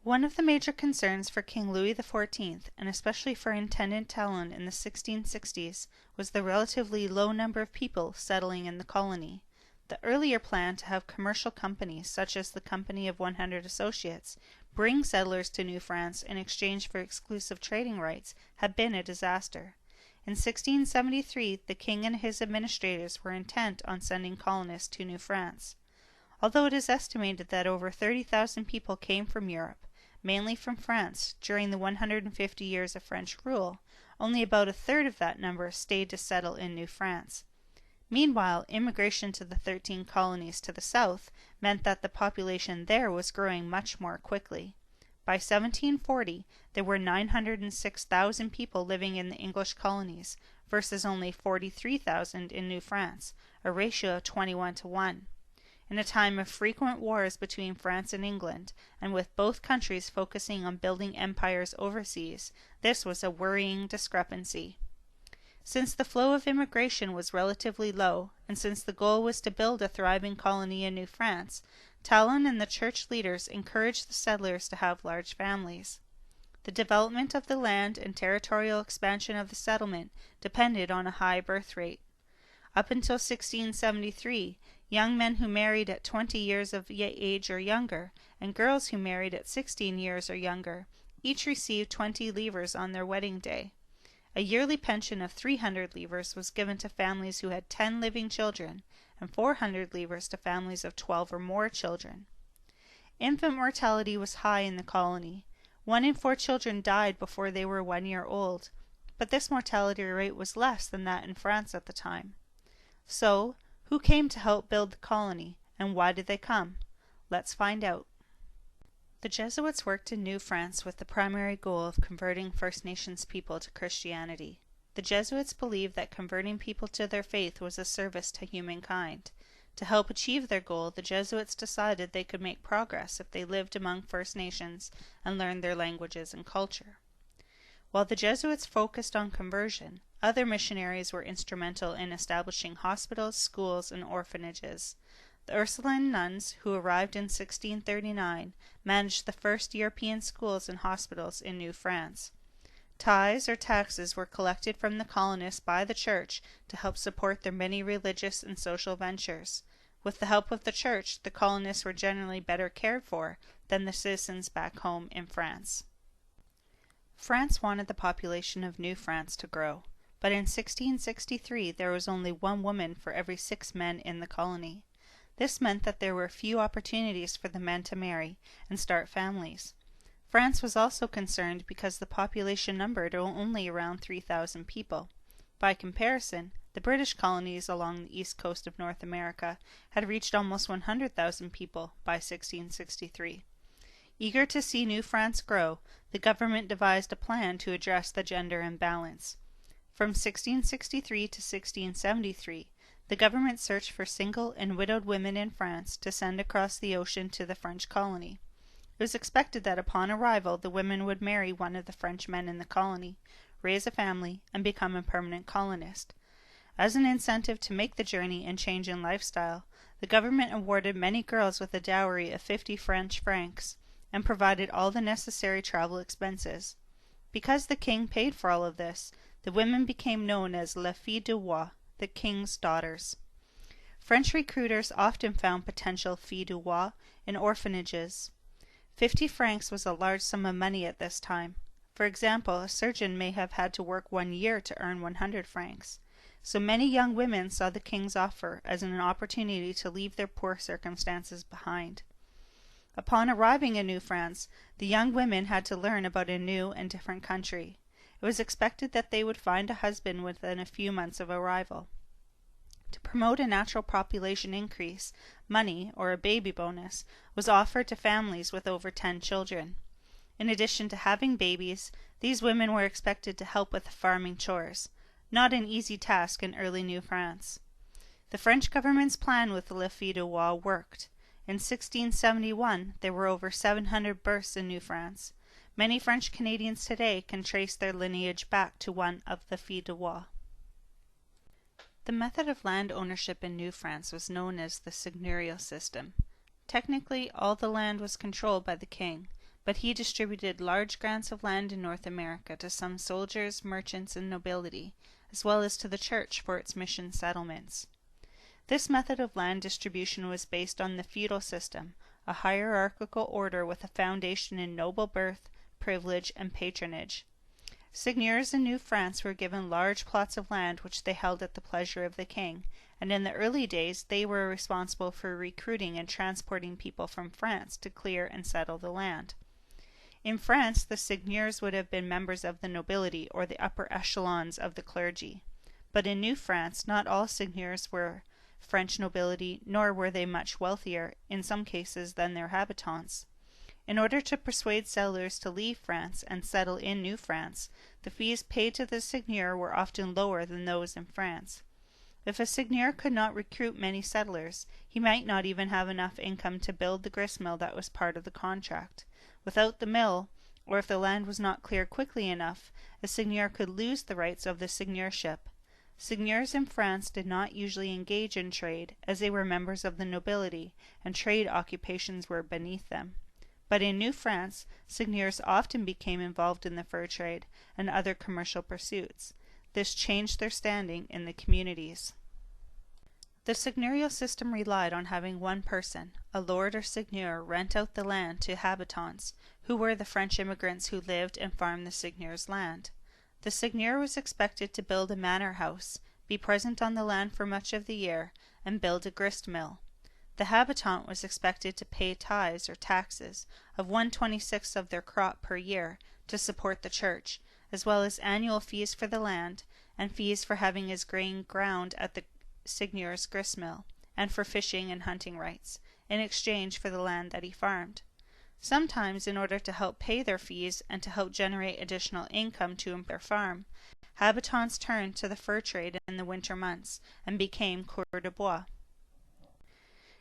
One of the major concerns for King Louis XIV, and especially for Intendant Talon in the 1660s, was the relatively low number of people settling in the colony. The earlier plan to have commercial companies, such as the Company of 100 Associates, bring settlers to New France in exchange for exclusive trading rights had been a disaster. In 1673 the king and his administrators were intent on sending colonists to New France. Although it is estimated that over 30,000 people came from Europe, mainly from France, during the 150 years of French rule, only about a third of that number stayed to settle in New France. Meanwhile, immigration to the 13 colonies to the south meant that the population there was growing much more quickly. By 1740, there were 906,000 people living in the English colonies versus only 43,000 in New France, a ratio of 21 to 1. In a time of frequent wars between France and England, and with both countries focusing on building empires overseas, this was a worrying discrepancy. Since the flow of immigration was relatively low, and since the goal was to build a thriving colony in New France, Talon and the church leaders encouraged the settlers to have large families. The development of the land and territorial expansion of the settlement depended on a high birth rate. Up until 1673, young men who married at 20 years of age or younger, and girls who married at 16 years or younger, each received 20 livres on their wedding day. A yearly pension of 300 livres was given to families who had 10 living children, and 400 livres to families of 12 or more children. Infant mortality was high in the colony. 1 in 4 children died before they were 1 year old, but this mortality rate was less than that in France at the time. So, who came to help build the colony, and why did they come? Let's find out. The Jesuits worked in New France with the primary goal of converting First Nations people to Christianity. The Jesuits believed that converting people to their faith was a service to humankind. To help achieve their goal, the Jesuits decided they could make progress if they lived among First Nations and learned their languages and culture. While the Jesuits focused on conversion, other missionaries were instrumental in establishing hospitals, schools, and orphanages. The Ursuline nuns, who arrived in 1639, managed the first European schools and hospitals in New France. Tithes or taxes were collected from the colonists by the church to help support their many religious and social ventures. With the help of the church, the colonists were generally better cared for than the citizens back home in France. France wanted the population of New France to grow, but in 1663 there was only 1 woman for every 6 men in the colony. This meant that there were few opportunities for the men to marry and start families. France was also concerned because the population numbered only around 3,000 people. By comparison, the British colonies along the east coast of North America had reached almost 100,000 people by 1663. Eager to see New France grow, the government devised a plan to address the gender imbalance. From 1663 to 1673, the government searched for single and widowed women in France to send across the ocean to the French colony. It was expected that upon arrival the women would marry one of the French men in the colony, raise a family, and become a permanent colonist. As an incentive to make the journey and change in lifestyle, the government awarded many girls with a dowry of 50 French francs, and provided all the necessary travel expenses. Because the king paid for all of this, the women became known as les filles du roi, the king's daughters. French recruiters often found potential filles du roi in orphanages. 50 francs was a large sum of money at this time. For example, a surgeon may have had to work 1 year to earn 100 francs. So many young women saw the king's offer as an opportunity to leave their poor circumstances behind. Upon arriving in New France, the young women had to learn about a new and different country. It was expected that they would find a husband within a few months of arrival. To promote a natural population increase, money, or a baby bonus, was offered to families with over 10 children. In addition to having babies, these women were expected to help with the farming chores, not an easy task in early New France. The French government's plan with les filles du roi worked. In 1671, there were over 700 births in New France. Many French Canadians today can trace their lineage back to one of the filles du roi. The method of land ownership in New France was known as the seigneurial system. Technically, all the land was controlled by the king, but he distributed large grants of land in North America to some soldiers, merchants, and nobility, as well as to the church for its mission settlements. This method of land distribution was based on the feudal system, a hierarchical order with a foundation in noble birth, privilege, and patronage. Seigneurs in New France were given large plots of land which they held at the pleasure of the king, and in the early days they were responsible for recruiting and transporting people from France to clear and settle the land. In France, the seigneurs would have been members of the nobility or the upper echelons of the clergy. But in New France, not all seigneurs were French nobility, nor were they much wealthier, in some cases, than their habitants. In order to persuade settlers to leave France and settle in New France, the fees paid to the seigneur were often lower than those in France. If a seigneur could not recruit many settlers, he might not even have enough income to build the gristmill that was part of the contract. Without the mill, or if the land was not cleared quickly enough, a seigneur could lose the rights of the seigneurship. Seigneurs in France did not usually engage in trade, as they were members of the nobility, and trade occupations were beneath them. But in New France, seigneurs often became involved in the fur trade and other commercial pursuits. This changed their standing in the communities. The seigneurial system relied on having one person, a lord or seigneur, rent out the land to habitants, who were the French immigrants who lived and farmed the seigneur's land. The seigneur was expected to build a manor house, be present on the land for much of the year, and build a grist mill. The habitant was expected to pay tithes or taxes of 1/26 of their crop per year to support the church, as well as annual fees for the land, and fees for having his grain ground at the seigneur's gristmill, and for fishing and hunting rights, in exchange for the land that he farmed. Sometimes, in order to help pay their fees and to help generate additional income to their farm, habitants turned to the fur trade in the winter months and became coureurs de bois.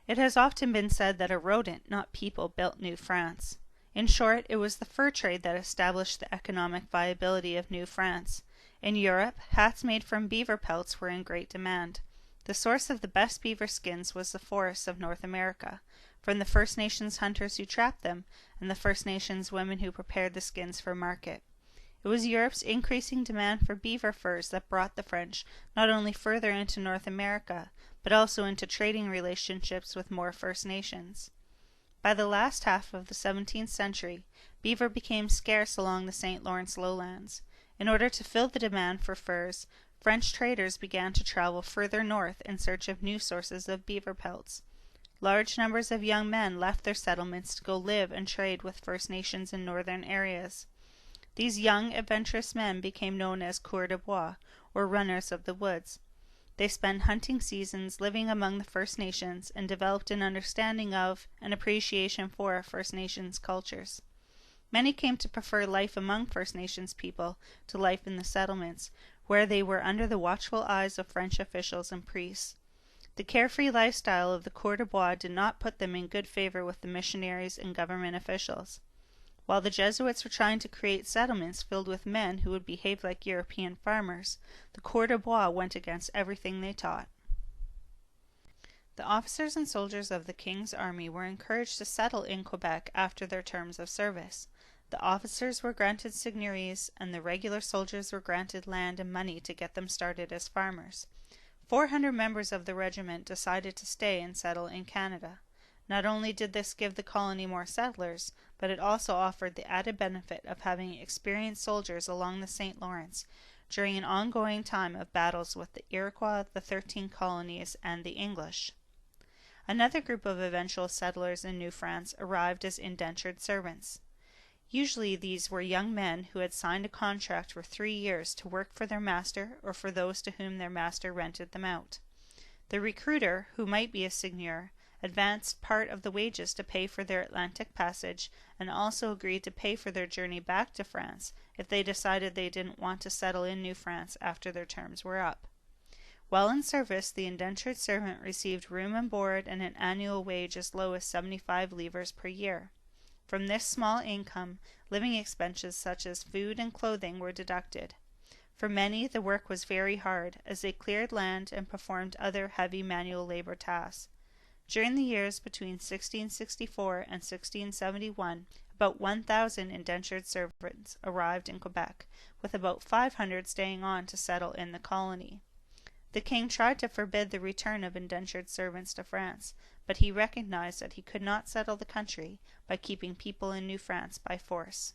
It has often been said that a rodent, not people, built New France. In short, it was the fur trade that established the economic viability of New France. In Europe, hats made from beaver pelts were in great demand. The source of the best beaver skins was the forests of North America, from the First Nations hunters who trapped them, and the First Nations women who prepared the skins for market. It was Europe's increasing demand for beaver furs that brought the French not only further into North America, but also into trading relationships with more First Nations. By the last half of the 17th century, beaver became scarce along the St. Lawrence lowlands. In order to fill the demand for furs, French traders began to travel further north in search of new sources of beaver pelts. Large numbers of young men left their settlements to go live and trade with First Nations in northern areas. These young, adventurous men became known as coureurs de bois, or runners of the woods. They spent hunting seasons living among the First Nations and developed an understanding of and appreciation for First Nations cultures. Many came to prefer life among First Nations people to life in the settlements, where they were under the watchful eyes of French officials and priests. The carefree lifestyle of the coureurs de bois did not put them in good favor with the missionaries and government officials. While the Jesuits were trying to create settlements filled with men who would behave like European farmers, the coureurs de bois went against everything they taught. The officers and soldiers of the King's army were encouraged to settle in Quebec after their terms of service. The officers were granted seigneuries, and the regular soldiers were granted land and money to get them started as farmers. 400 members of the regiment decided to stay and settle in Canada. Not only did this give the colony more settlers, but it also offered the added benefit of having experienced soldiers along the St. Lawrence during an ongoing time of battles with the Iroquois, the 13 colonies, and the English. Another group of eventual settlers in New France arrived as indentured servants. Usually these were young men who had signed a contract for 3 years to work for their master or for those to whom their master rented them out. The recruiter, who might be a seigneur, advanced part of the wages to pay for their Atlantic passage and also agreed to pay for their journey back to France if they decided they didn't want to settle in New France after their terms were up. While in service, the indentured servant received room and board and an annual wage as low as 75 livres per year. From this small income, living expenses such as food and clothing were deducted. For many, the work was very hard, as they cleared land and performed other heavy manual labor tasks. During the years between 1664 and 1671, About 1,000 indentured servants arrived in Quebec, with about 500 staying on to settle in the colony. The king tried to forbid the return of indentured servants to France, but he recognized that he could not settle the country by keeping people in New France by force.